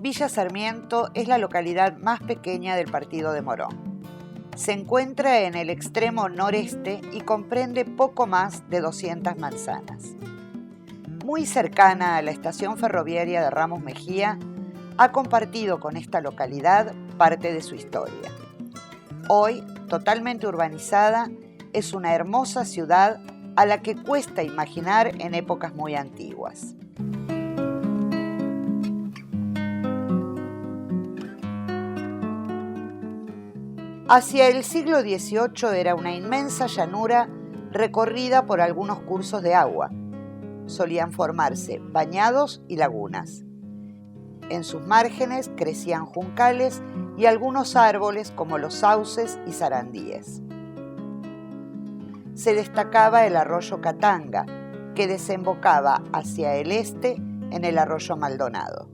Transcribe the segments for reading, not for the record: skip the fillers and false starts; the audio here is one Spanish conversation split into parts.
Villa Sarmiento es la localidad más pequeña del partido de Morón. Se encuentra en el extremo noreste y comprende poco más de 200 manzanas. Muy cercana a la estación ferroviaria de Ramos Mejía, ha compartido con esta localidad parte de su historia. Hoy, totalmente urbanizada, es una hermosa ciudad a la que cuesta imaginar en épocas muy antiguas. Hacia el siglo XVIII era una inmensa llanura recorrida por algunos cursos de agua. Solían formarse bañados y lagunas. En sus márgenes crecían juncales y algunos árboles como los sauces y sarandíes. Se destacaba el arroyo Catanga, que desembocaba hacia el este en el arroyo Maldonado.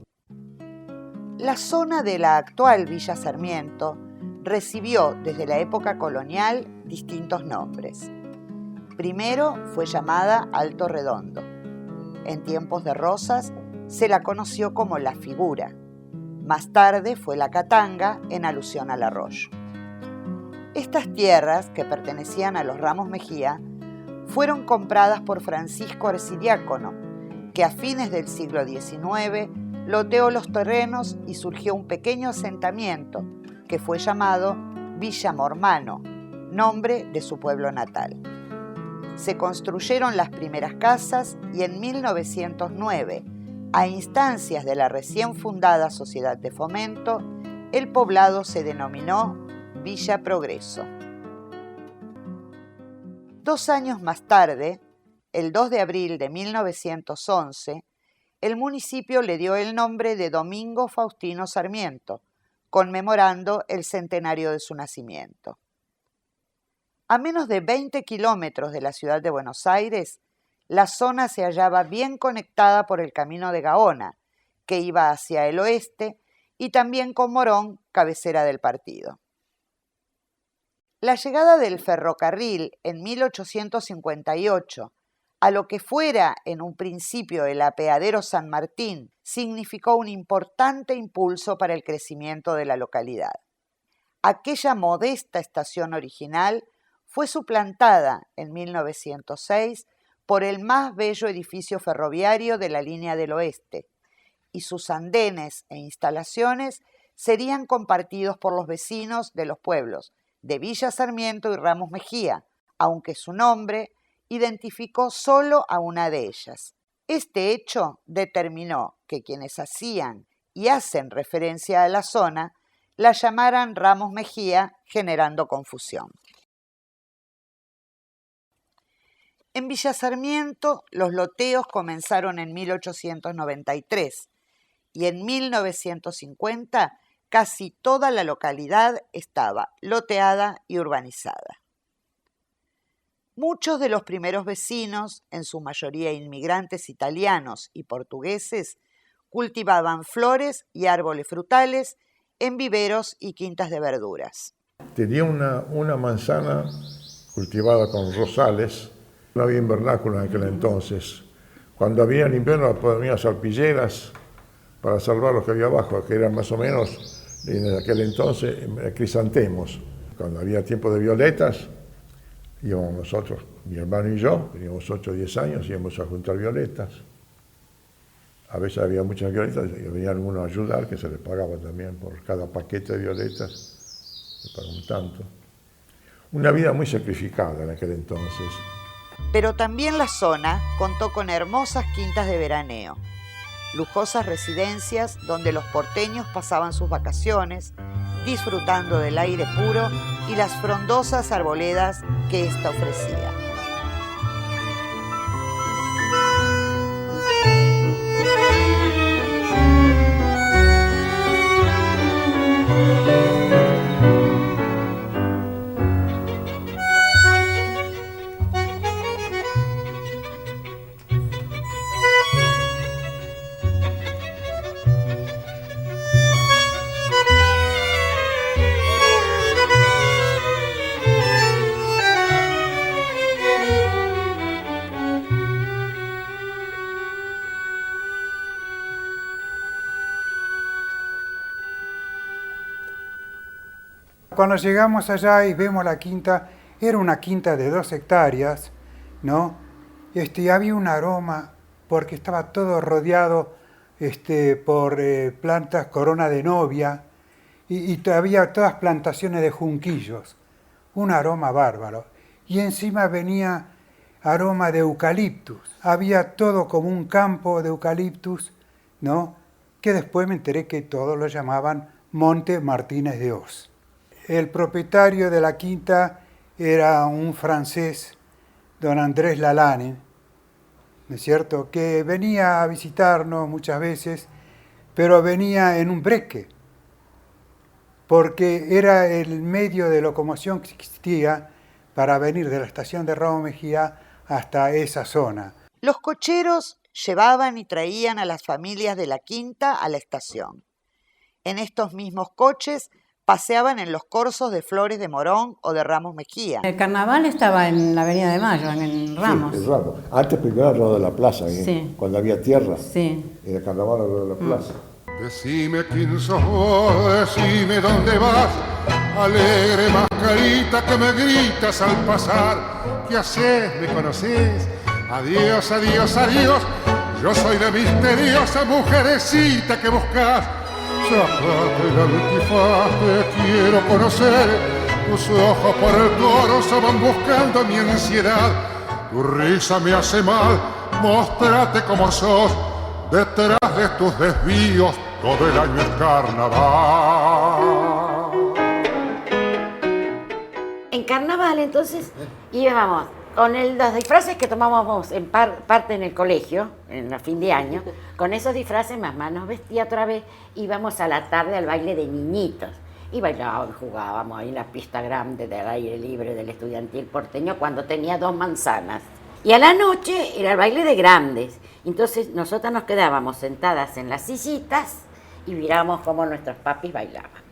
La zona de la actual Villa Sarmiento recibió desde la época colonial distintos nombres. Primero fue llamada Alto Redondo. En tiempos de Rosas se la conoció como La Figura. Más tarde fue La Catanga en alusión al arroyo. Estas tierras, que pertenecían a los Ramos Mejía, fueron compradas por Francisco Arcidiácono, que a fines del siglo XIX loteó los terrenos y surgió un pequeño asentamiento que fue llamado Villa Mormano, nombre de su pueblo natal. Se construyeron las primeras casas y en 1909, a instancias de la recién fundada Sociedad de Fomento, el poblado se denominó Villa Progreso. 2 años más tarde, el 2 de abril de 1911, el municipio le dio el nombre de Domingo Faustino Sarmiento, conmemorando el centenario de su nacimiento. A menos de 20 kilómetros de la ciudad de Buenos Aires, la zona se hallaba bien conectada por el camino de Gaona, que iba hacia el oeste, y también con Morón, cabecera del partido. La llegada del ferrocarril en 1858 a lo que fuera en un principio el apeadero San Martín significó un importante impulso para el crecimiento de la localidad. Aquella modesta estación original fue suplantada en 1906 por el más bello edificio ferroviario de la línea del oeste, y sus andenes e instalaciones serían compartidos por los vecinos de los pueblos de Villa Sarmiento y Ramos Mejía, aunque su nombre identificó solo a una de ellas. Este hecho determinó que quienes hacían y hacen referencia a la zona la llamaran Ramos Mejía, generando confusión. En Villa Sarmiento, los loteos comenzaron en 1893 y en 1950 casi toda la localidad estaba loteada y urbanizada. Muchos de los primeros vecinos, en su mayoría inmigrantes italianos y portugueses, cultivaban flores y árboles frutales en viveros y quintas de verduras. Tenía una manzana cultivada con rosales. No había invernáculo en aquel entonces. Cuando había el invierno ponía salpilleras para salvar los que había abajo, que eran más o menos, en aquel entonces, crisantemos. Cuando había tiempo de violetas, íbamos nosotros, mi hermano y yo, teníamos 8 o 10 años, íbamos a juntar violetas. A veces había muchas violetas y venía alguno a ayudar, que se les pagaba también por cada paquete de violetas, se pagaba un tanto. Una vida muy sacrificada en aquel entonces. Pero también la zona contó con hermosas quintas de veraneo, lujosas residencias donde los porteños pasaban sus vacaciones, disfrutando del aire puro y las frondosas arboledas que ésta ofrecía. Cuando llegamos allá y vemos la quinta, era una quinta de 2 hectáreas, ¿no? Había un aroma porque estaba todo rodeado por plantas corona de novia y había todas plantaciones de junquillos. Un aroma bárbaro. Y encima venía aroma de eucaliptus. Había todo como un campo de eucaliptus, ¿no? Que después me enteré que todos lo llamaban Monte Martínez de Oz. El propietario de la quinta era un francés, don Andrés Lalane, ¿no es cierto?, que venía a visitarnos muchas veces, pero venía en un breque, porque era el medio de locomoción que existía para venir de la estación de Ramos Mejía hasta esa zona. Los cocheros llevaban y traían a las familias de la quinta a la estación. En estos mismos coches paseaban en los corsos de Flores de Morón o de Ramos Mejía. El carnaval estaba en la Avenida de Mayo, en Ramos. Sí, en Ramos. Antes primero al lado de la plaza, Sí. Cuando había tierra. Sí. Era el carnaval al lado de la plaza. Decime quién sos vos, decime dónde vas, alegre mascarita que me gritas al pasar. ¿Qué haces? ¿Me conoces? Adiós, adiós, adiós. Yo soy la misteriosa mujercita que buscas. Sacate el antifaz, te quiero conocer. Tus ojos por el corazón van buscando mi ansiedad. Tu risa me hace mal, mostrate como sos. Detrás de tus desvíos todo el año es carnaval. En carnaval entonces íbamos con los disfraces que tomábamos en parte en el colegio, en el fin de año, con esos disfraces mamá nos vestía otra vez, íbamos a la tarde al baile de niñitos y bailábamos, jugábamos ahí en la pista grande del aire libre del estudiantil porteño cuando tenía 2 manzanas. Y a la noche era el baile de grandes, entonces nosotras nos quedábamos sentadas en las sillitas y mirábamos cómo nuestros papis bailaban.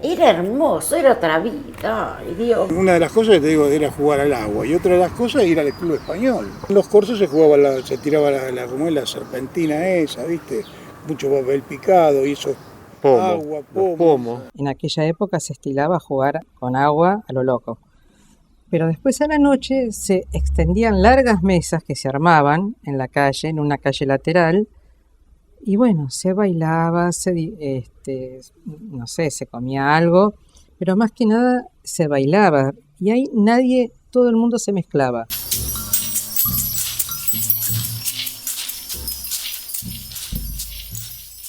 Era hermoso, era otra vida, ay Dios. Una de las cosas que te digo era jugar al agua y otra de las cosas era ir al club español. En los corsos se jugaba, se tiraba la serpentina esa, ¿viste? Mucho papel picado y eso. Agua, pomo. En aquella época se estilaba jugar con agua a lo loco. Pero después a la noche se extendían largas mesas que se armaban en la calle, en una calle lateral. Y bueno, se bailaba, no sé, se comía algo, pero más que nada se bailaba. Y ahí todo el mundo se mezclaba.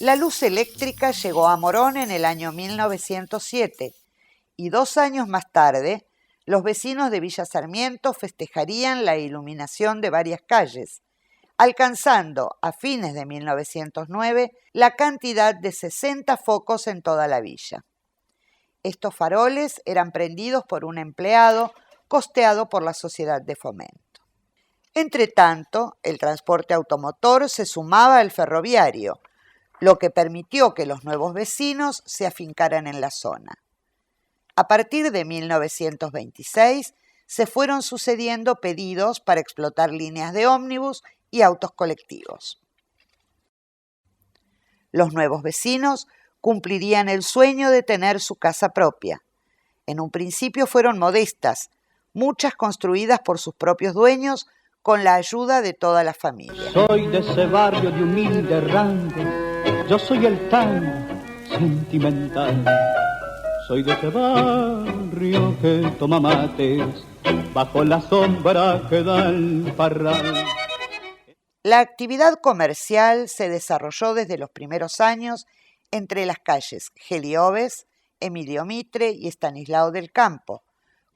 La luz eléctrica llegó a Morón en el año 1907 y 2 años más tarde, los vecinos de Villa Sarmiento festejarían la iluminación de varias calles, alcanzando a fines de 1909 la cantidad de 60 focos en toda la villa. Estos faroles eran prendidos por un empleado costeado por la Sociedad de Fomento. Entretanto, el transporte automotor se sumaba al ferroviario, lo que permitió que los nuevos vecinos se afincaran en la zona. A partir de 1926 se fueron sucediendo pedidos para explotar líneas de ómnibus y autos colectivos. Los nuevos vecinos cumplirían el sueño de tener su casa propia. En un principio fueron modestas, muchas construidas por sus propios dueños con la ayuda de toda la familia. Soy de ese barrio de humilde errante, yo soy el tan sentimental. Soy de ese barrio que toma mates bajo la sombra que da el parral. La actividad comercial se desarrolló desde los primeros años entre las calles Gelioves, Emilio Mitre y Estanislao del Campo,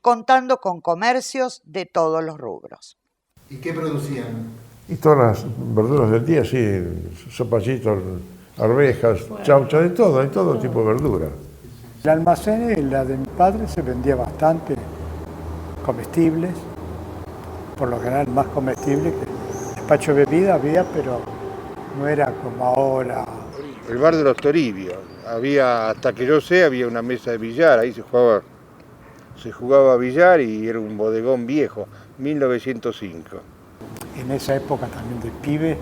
contando con comercios de todos los rubros. ¿Y qué producían? Y todas las verduras del día, sí, sopacitos, arvejas, chaucha, de todo tipo de verdura. El almacén, la de mi padre, se vendía bastante comestibles, por lo general más comestibles que despacho de bebida había, pero no era como ahora. El bar de los Toribios, hasta que yo sé, había una mesa de billar, ahí se jugaba billar y era un bodegón viejo, 1905. En esa época también de pibe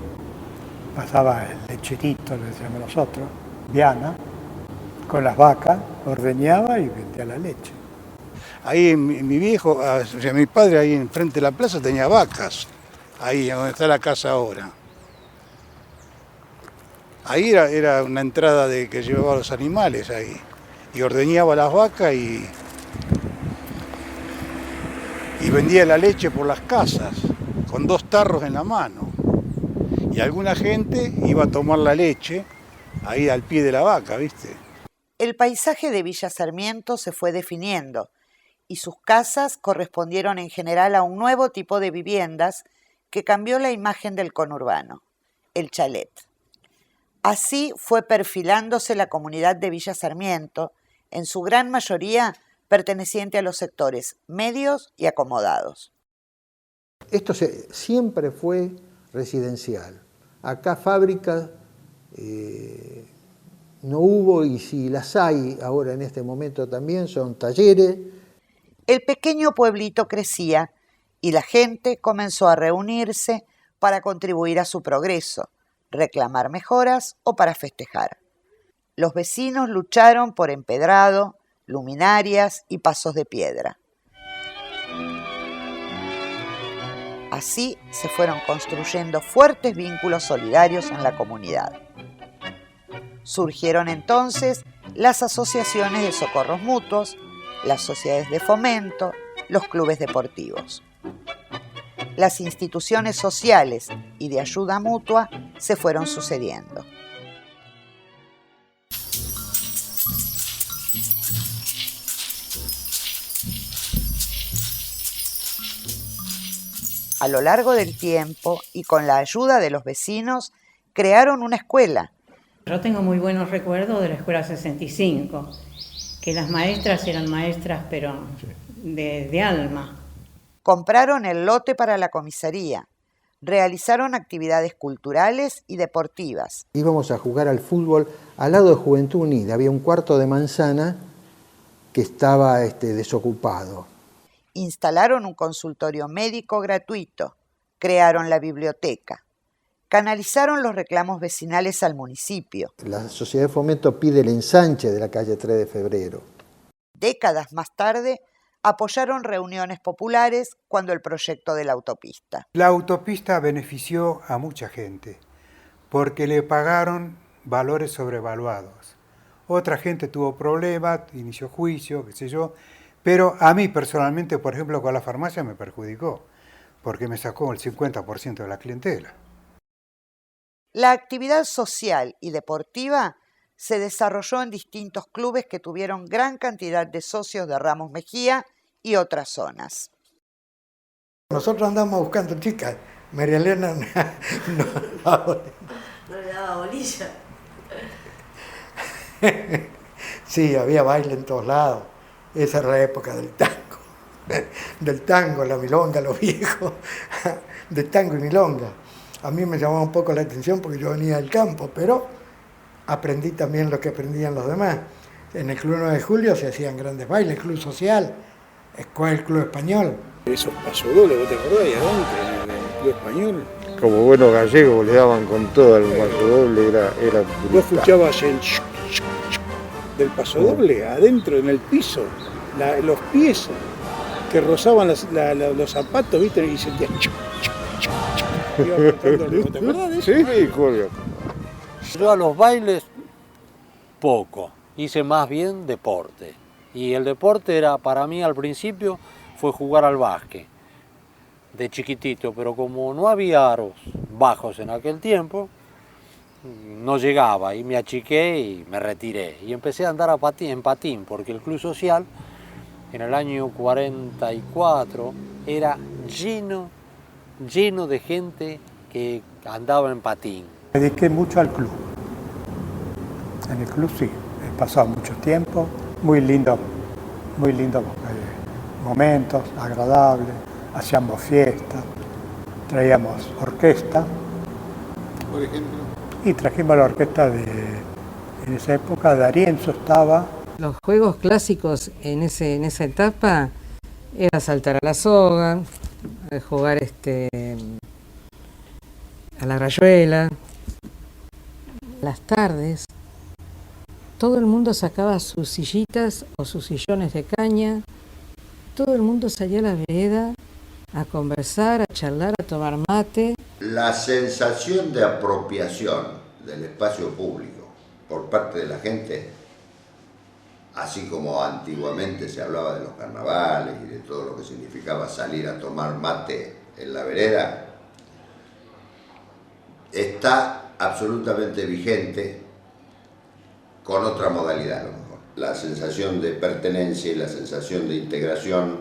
pasaba el lecherito, le decíamos nosotros, Viana, con las vacas, ordeñaba y vendía la leche. Ahí mi viejo, o sea, mi padre ahí enfrente de la plaza tenía vacas, ahí donde está la casa ahora. Ahí era una entrada que llevaba a los animales ahí, y ordeñaba las vacas y vendía la leche por las casas, con 2 tarros en la mano. Y alguna gente iba a tomar la leche ahí al pie de la vaca, ¿viste? El paisaje de Villa Sarmiento se fue definiendo y sus casas correspondieron en general a un nuevo tipo de viviendas que cambió la imagen del conurbano, el chalet. Así fue perfilándose la comunidad de Villa Sarmiento, en su gran mayoría perteneciente a los sectores medios y acomodados. Esto siempre fue residencial. Acá fábricas no hubo, y si las hay ahora en este momento también, son talleres. El pequeño pueblito crecía y la gente comenzó a reunirse para contribuir a su progreso, reclamar mejoras o para festejar. Los vecinos lucharon por empedrado, luminarias y pasos de piedra. Así se fueron construyendo fuertes vínculos solidarios en la comunidad. Surgieron entonces las asociaciones de socorros mutuos, las sociedades de fomento, los clubes deportivos. Las instituciones sociales y de ayuda mutua se fueron sucediendo. A lo largo del tiempo y con la ayuda de los vecinos, crearon una escuela. Yo tengo muy buenos recuerdos de la Escuela 65, que las maestras eran maestras, pero de alma. Compraron el lote para la comisaría, realizaron actividades culturales y deportivas. Íbamos a jugar al fútbol al lado de Juventud Unida, había un cuarto de manzana que estaba desocupado. Instalaron un consultorio médico gratuito, crearon la biblioteca, canalizaron los reclamos vecinales al municipio. La Sociedad de Fomento pide el ensanche de la calle 3 de Febrero. Décadas más tarde, apoyaron reuniones populares cuando el proyecto de la autopista. La autopista benefició a mucha gente porque le pagaron valores sobrevaluados. Otra gente tuvo problemas, inició juicio, qué sé yo, pero a mí personalmente, por ejemplo, con la farmacia me perjudicó porque me sacó el 50% de la clientela. La actividad social y deportiva se desarrolló en distintos clubes que tuvieron gran cantidad de socios de Ramos Mejía y otras zonas. Nosotros andamos buscando chicas. María Elena no le daba bolilla. Sí, había baile en todos lados. Esa era la época del tango. Del tango, la milonga, los viejos. Del tango y milonga. A mí me llamaba un poco la atención porque yo venía del campo, pero aprendí también lo que aprendían los demás. En el Club 9 de Julio se hacían grandes bailes, Club Social, el Club Español. Esos pasodobles, ¿vos te acordás? Ahí adentro, en el Club Español. Como buenos gallegos le daban con todo el pasodoble, era brutal. Vos escuchabas el del pasodoble adentro, en el piso, los pies que rozaban los zapatos, ¿viste? Y sentías... ¿Te acordás de eso? Sí, Julio. Yo a los bailes poco, hice más bien deporte. Y el deporte era, para mí al principio, fue jugar al básquet, de chiquitito, pero como no había aros bajos en aquel tiempo, no llegaba y me achiqué y me retiré. Y empecé a andar en patín, porque el Club Social en el año 44 era lleno de gente que andaba en patín. Me dediqué mucho al club. En el club sí, he pasado mucho tiempo, muy lindo momentos, agradables, hacíamos fiestas, traíamos orquesta. Por ejemplo. Y trajimos la orquesta en esa época, D'Arienzo estaba. Los juegos clásicos en esa etapa era saltar a la soga, jugar a la rayuela. Las tardes Todo el mundo sacaba sus sillitas o sus sillones de caña. Todo el mundo salía a la vereda a conversar, a charlar, a tomar mate. La sensación de apropiación del espacio público por parte de la gente, así como antiguamente se hablaba de los carnavales y de todo lo que significaba salir a tomar mate en la vereda, está absolutamente vigente con otra modalidad a lo mejor. La sensación de pertenencia y la sensación de integración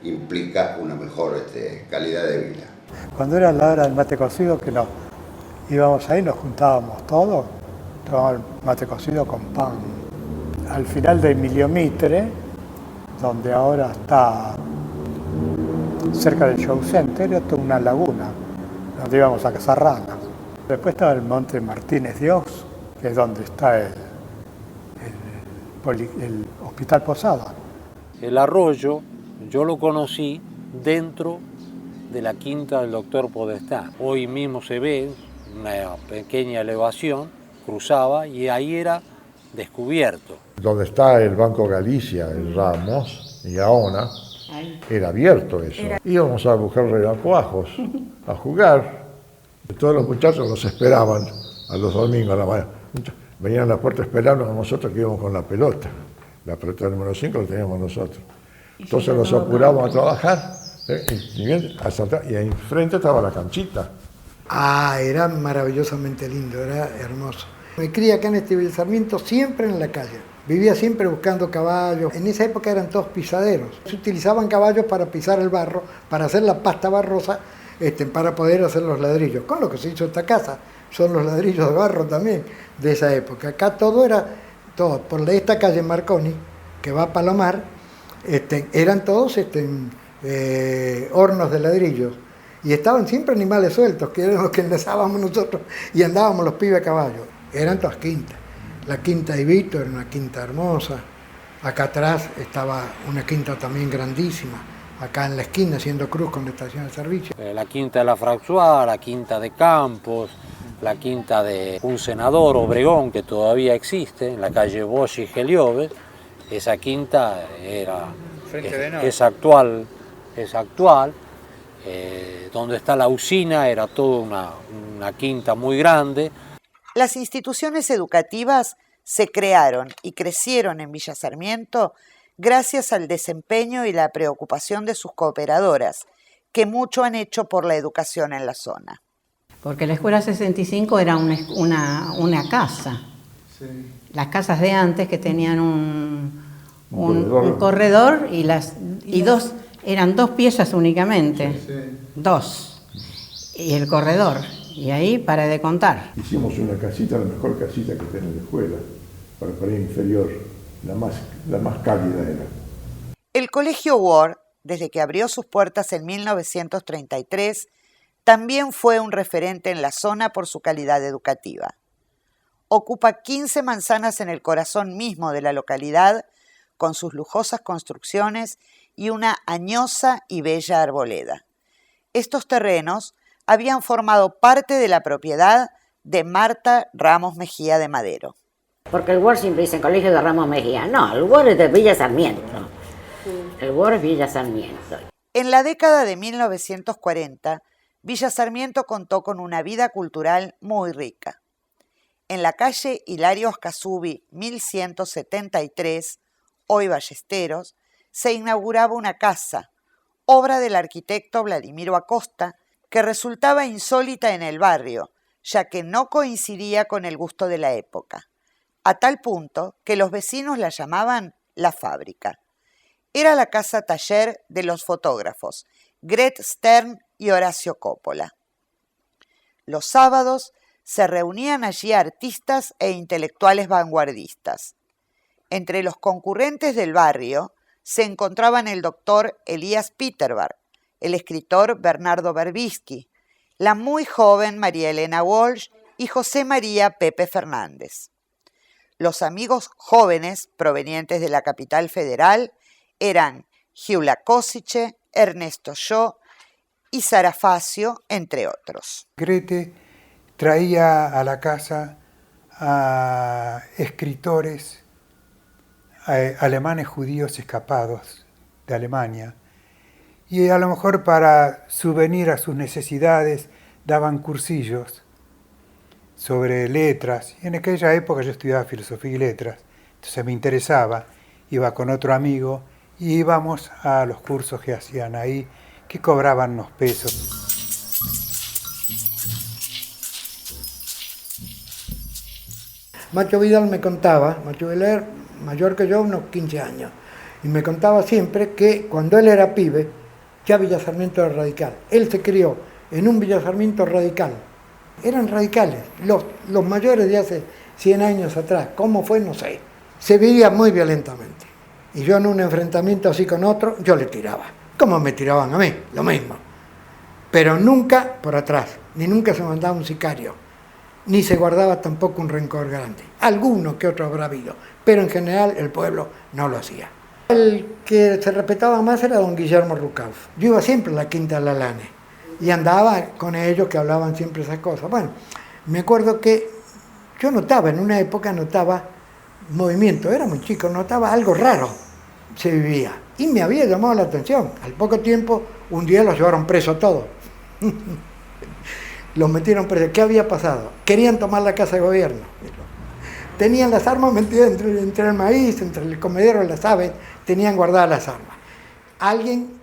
implica una mejor calidad de vida. Cuando era la hora del mate cocido, que no, íbamos ahí, nos juntábamos todos, tomábamos mate cocido con pan. Al final de Emilio Mitre, donde ahora está cerca del Show Center, era toda una laguna, donde íbamos a cazar ranas. Después estaba el Monte Martínez Dios, que es donde está el Hospital Posada. El arroyo yo lo conocí dentro de la quinta del Doctor Podestá. Hoy mismo se ve una pequeña elevación, cruzaba y ahí era descubierto. Donde está el Banco Galicia, el Ramos y Gaona, era abierto eso. Íbamos a buscar renacuajos, a jugar. Todos los muchachos nos esperaban a los domingos a la mañana. Venían a la puerta esperando a nosotros que íbamos con la pelota. La pelota número 5 la teníamos nosotros. Entonces nos apurábamos a trabajar y ahí enfrente estaba la canchita. Era maravillosamente lindo, era hermoso. Me crié acá en Villa Sarmiento siempre en la calle. Vivía siempre buscando caballos. En esa época eran todos pisaderos. Se utilizaban caballos para pisar el barro, para hacer la pasta barrosa, para poder hacer los ladrillos. Con lo que se hizo esta casa, son los ladrillos de barro también de esa época. Acá todo por esta calle Marconi, que va a Palomar, eran todos hornos de ladrillos. Y estaban siempre animales sueltos, que eran los que enlazábamos nosotros y andábamos los pibes a caballo. Eran todas quintas. La quinta de Vito era una quinta hermosa. Acá atrás estaba una quinta también grandísima. Acá en la esquina, haciendo cruz con la estación de servicio. La quinta de la François, la quinta de Campos, la quinta de un senador, Obregón, que todavía existe, en la calle Bosch y Gelioves. Esa quinta es actual. Donde está la usina era toda una quinta muy grande. Las instituciones educativas se crearon y crecieron en Villa Sarmiento gracias al desempeño y la preocupación de sus cooperadoras, que mucho han hecho por la educación en la zona. Porque la Escuela 65 era una casa. Sí. Las casas de antes que tenían un corredor y dos, eran dos piezas únicamente, sí. Dos, y el corredor, y ahí para de contar. Hicimos una casita, la mejor casita que tiene la escuela, para el inferior, la más cálida era. El Colegio Ward, desde que abrió sus puertas en 1933, también fue un referente en la zona por su calidad educativa. Ocupa 15 manzanas en el corazón mismo de la localidad, con sus lujosas construcciones y una añosa y bella arboleda. Estos terrenos habían formado parte de la propiedad de Marta Ramos Mejía de Madero. Porque el Ward siempre dice Colegio de Ramos Mejía. No, el Ward es de Villa Sarmiento. El Ward es Villa Sarmiento. En la década de 1940, Villa Sarmiento contó con una vida cultural muy rica. En la calle Hilario Ascasubi 1173, hoy Ballesteros, se inauguraba una casa, obra del arquitecto Vladimiro Acosta, que resultaba insólita en el barrio, ya que no coincidía con el gusto de la época, a tal punto que los vecinos la llamaban la fábrica. Era la casa taller de los fotógrafos Gret Stern y Horacio Coppola. Los sábados se reunían allí artistas e intelectuales vanguardistas. Entre los concurrentes del barrio se encontraban el doctor Elías Peterberg, el escritor Bernardo Berbisky, la muy joven María Elena Walsh y José María Pepe Fernández. Los amigos jóvenes provenientes de la capital federal eran Giula Kosice, Ernesto Shaw y Sara Facio, entre otros. Grete traía a la casa a escritores alemanes judíos escapados de Alemania. Y a lo mejor para subvenir a sus necesidades daban cursillos sobre letras. Y en aquella época yo estudiaba filosofía y letras, entonces me interesaba. Iba con otro amigo y íbamos a los cursos que hacían ahí, que cobraban unos pesos. Macho Vidal me contaba, Macho Vidal mayor que yo, unos 15 años, y me contaba siempre que cuando él era pibe, ya Villa Sarmiento era radical. Él se crió en un Villa Sarmiento radical. Eran radicales, los mayores de hace 100 años atrás. ¿Cómo fue? No sé. Se vivía muy violentamente. Y yo en un enfrentamiento así con otro, yo le tiraba. Como me tiraban a mí, lo mismo. Pero nunca por atrás, ni nunca se mandaba un sicario, ni se guardaba tampoco un rencor grande. Alguno que otro habrá habido, pero en general el pueblo no lo hacía. El que se respetaba más era don Guillermo Rucauf. Yo iba siempre a la Quinta de la Lane y andaba con ellos que hablaban siempre esas cosas. Bueno, me acuerdo que yo notaba, en una época notaba movimiento, era muy chico, notaba algo raro, se vivía. Y me había llamado la atención. Al poco tiempo, un día los llevaron presos todos. Los metieron presos. ¿Qué había pasado? Querían tomar la casa de gobierno. Tenían las armas metidas entre el maíz, entre el comedero de las aves, tenían guardadas las armas. Alguien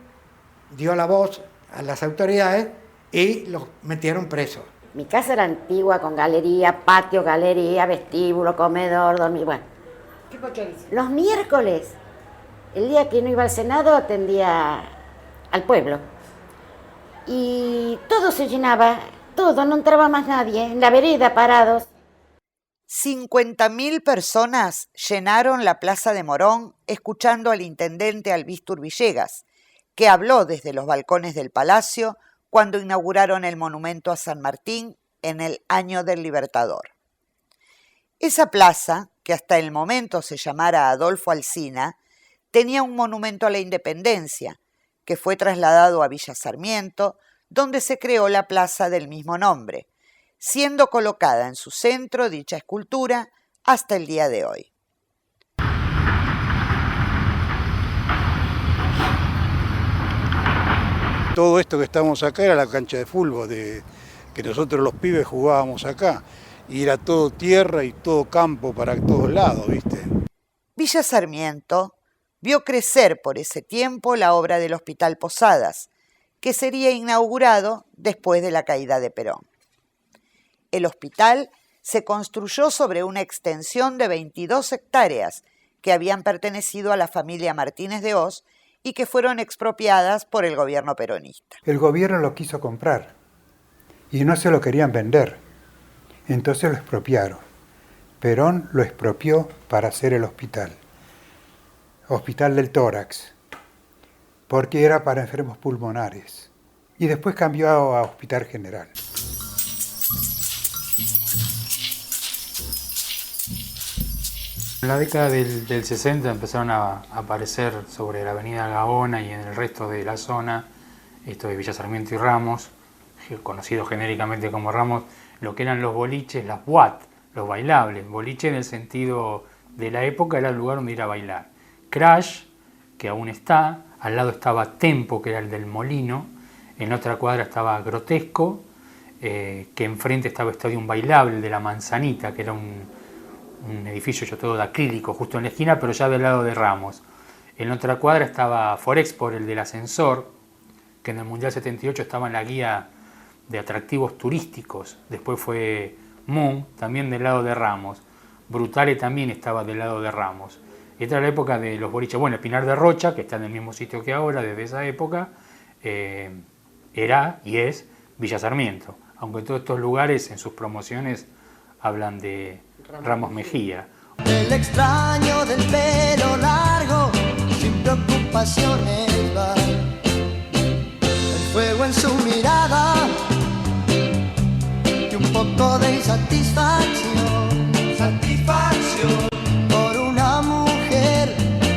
dio la voz a las autoridades y los metieron presos. Mi casa era antigua, con galería, patio, galería, vestíbulo, comedor, dormir, bueno. Los miércoles, el día que no iba al Senado, atendía al pueblo. Y todo se llenaba, todo, no entraba más nadie, en la vereda parados. 50.000 personas llenaron la Plaza de Morón escuchando al intendente Albístur Villegas, que habló desde los balcones del Palacio cuando inauguraron el monumento a San Martín en el año del Libertador. Esa plaza, que hasta el momento se llamara Adolfo Alsina, tenía un monumento a la Independencia, que fue trasladado a Villa Sarmiento, donde se creó la plaza del mismo nombre, siendo colocada en su centro dicha escultura hasta el día de hoy. Todo esto que estamos acá era la cancha de fútbol, que nosotros los pibes jugábamos acá, y era todo tierra y todo campo para todos lados, ¿viste? Villa Sarmiento vio crecer por ese tiempo la obra del Hospital Posadas, que sería inaugurado después de la caída de Perón. El hospital se construyó sobre una extensión de 22 hectáreas que habían pertenecido a la familia Martínez de Hoz y que fueron expropiadas por el gobierno peronista. El gobierno lo quiso comprar y no se lo querían vender, entonces lo expropiaron. Perón lo expropió para hacer el hospital del tórax, porque era para enfermos pulmonares, y después cambió a Hospital General. En la década del 60 empezaron a aparecer sobre la avenida Gaona y en el resto de la zona, esto de Villa Sarmiento y Ramos, conocido genéricamente como Ramos, lo que eran los boliches, las boîtes, los bailables. Boliche en el sentido de la época era el lugar donde ir a bailar. Crash, que aún está, al lado estaba Tempo, que era el del Molino, en otra cuadra estaba Grotesco, que enfrente estaba Estadio Bailable, el de la Manzanita, que era un edificio hecho todo de acrílico, justo en la esquina, pero ya del lado de Ramos. En otra cuadra estaba Forexport, el del ascensor, que en el Mundial 78 estaba en la guía de atractivos turísticos. Después fue Moon, también del lado de Ramos. Brutale también estaba del lado de Ramos. Esta era la época de los boliches. Bueno, el Pinar de Rocha, que está en el mismo sitio que ahora, desde esa época, era y es Villa Sarmiento. Aunque todos estos lugares en sus promociones hablan de Ramos Mejía. El extraño del pelo largo, sin preocupaciones va. El fuego en su mirada y un poco de insatisfacción. Satisfacción por una mujer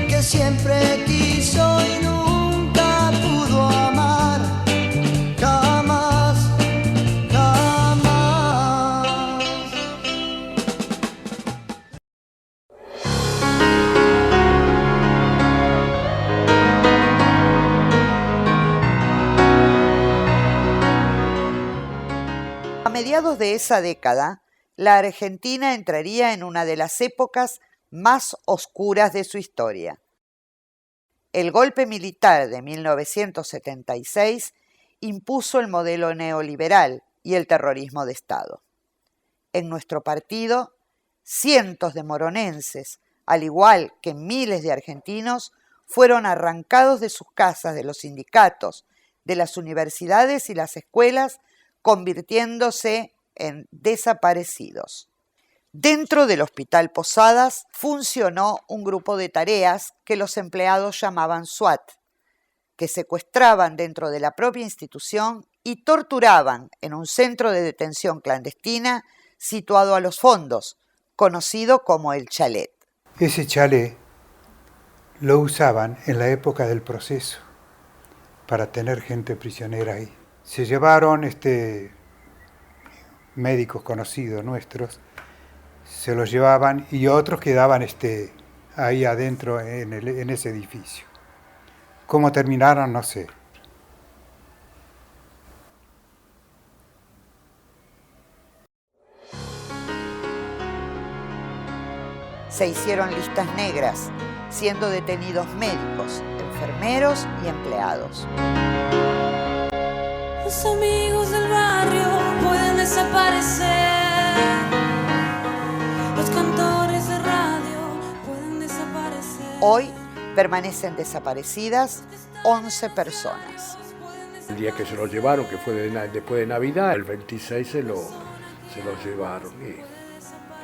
que siempre quiso y nunca pudo amar. Jamás, jamás. mediados de esa década, la Argentina entraría en una de las épocas más oscuras de su historia. El golpe militar de 1976 impuso el modelo neoliberal y el terrorismo de Estado. En nuestro partido, cientos de moronenses, al igual que miles de argentinos, fueron arrancados de sus casas, de los sindicatos, de las universidades y las escuelas, convirtiéndose en desaparecidos. Dentro del Hospital Posadas funcionó un grupo de tareas que los empleados llamaban SWAT, que secuestraban dentro de la propia institución y torturaban en un centro de detención clandestina situado a los fondos, conocido como el chalet. Ese chalet lo usaban en la época del proceso para tener gente prisionera ahí. Se llevaron médicos conocidos nuestros, se los llevaban y otros quedaban ahí adentro en ese edificio. ¿Cómo terminaron? No sé. Se hicieron listas negras, siendo detenidos médicos, enfermeros y empleados. Los amigos del barrio pueden desaparecer. Los cantores de radio pueden desaparecer. Hoy permanecen desaparecidas 11 personas. El día que se los llevaron, que fue después de Navidad, el 26 se los llevaron.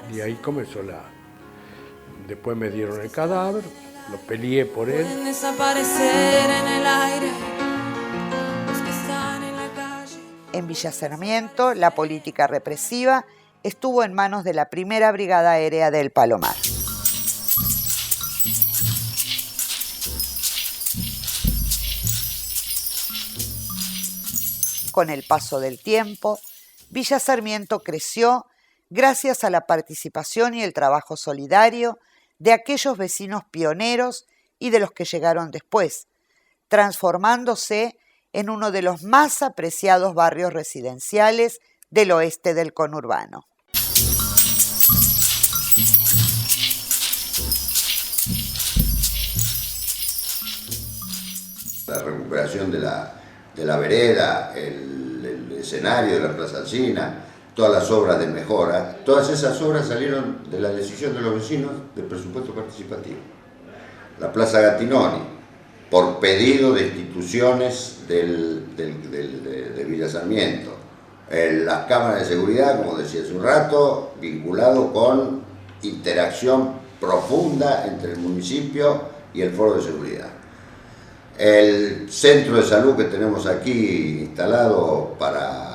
Y ahí comenzó Después me dieron el cadáver, lo peleé por él. Pueden desaparecer en el aire. Los que están en la calle. En Villa Sarmiento, la política represiva estuvo en manos de la Primera Brigada Aérea del Palomar. Con el paso del tiempo, Villa Sarmiento creció gracias a la participación y el trabajo solidario de aquellos vecinos pioneros y de los que llegaron después, transformándose en uno de los más apreciados barrios residenciales del oeste del conurbano. La recuperación de la vereda, el escenario de la Plaza Alsina, todas las obras de mejora, todas esas obras salieron de la decisión de los vecinos del presupuesto participativo. La Plaza Gattinoni, por pedido de instituciones de Villa Sarmiento. Las cámaras de seguridad, como decía hace un rato, vinculado con interacción profunda entre el municipio y el foro de seguridad. El centro de salud que tenemos aquí instalado para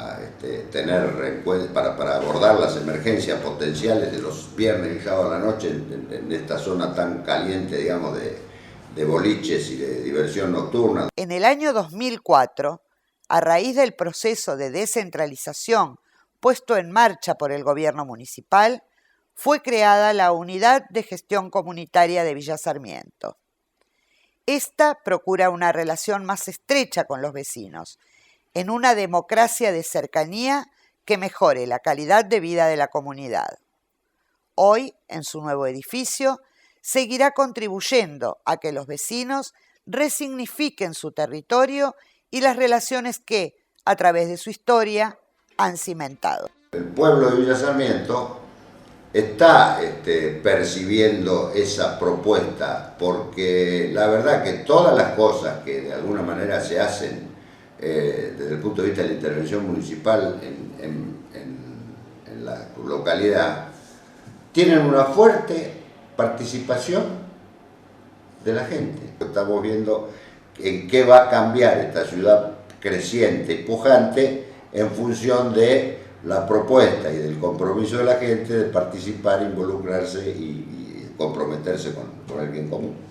para abordar las emergencias potenciales de los viernes y sábados a la noche en esta zona tan caliente, digamos, de boliches y de diversión nocturna. En el año 2004, a raíz del proceso de descentralización puesto en marcha por el gobierno municipal, fue creada la Unidad de Gestión Comunitaria de Villa Sarmiento. Esta procura una relación más estrecha con los vecinos, en una democracia de cercanía que mejore la calidad de vida de la comunidad. Hoy, en su nuevo edificio, seguirá contribuyendo a que los vecinos resignifiquen su territorio y las relaciones que, a través de su historia, han cimentado. El pueblo de Villa Sarmiento está percibiendo esa propuesta, porque la verdad que todas las cosas que de alguna manera se hacen desde el punto de vista de la intervención municipal en la localidad, tienen una fuerte participación de la gente. Estamos viendo en qué va a cambiar esta ciudad creciente y pujante en función de la propuesta y del compromiso de la gente de participar, involucrarse y comprometerse con el bien común.